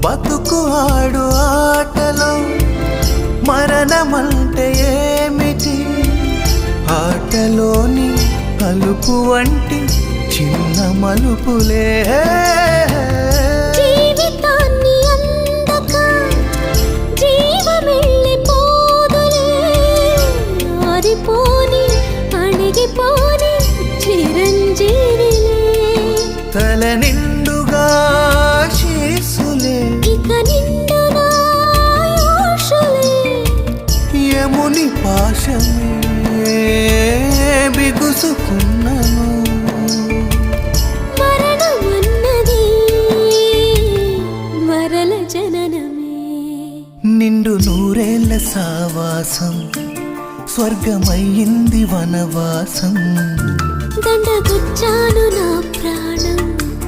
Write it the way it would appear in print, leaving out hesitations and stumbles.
బతుకు ఆడు ఆటలో మరణమంటే ఏమిటి? ఆటలోని అలుపు వంటి చిన్న మలుపులే జీవితాన్ని అందక జీవమెళ్ళిపోదులే, ఆరిపోని అణిగిపోని చిరంజీవిలే. తల నిండుగా శీసులే, ఇక నిండునా ఆశలే. యముని పాశమే బిగుసుకున్నను. మరణమన్నది మరల జననమే. నిండు నూరేళ్ల సావాసం స్వర్గమయ్యింది వనవాసం. దండగుచ్చాను నా ప్రాణం,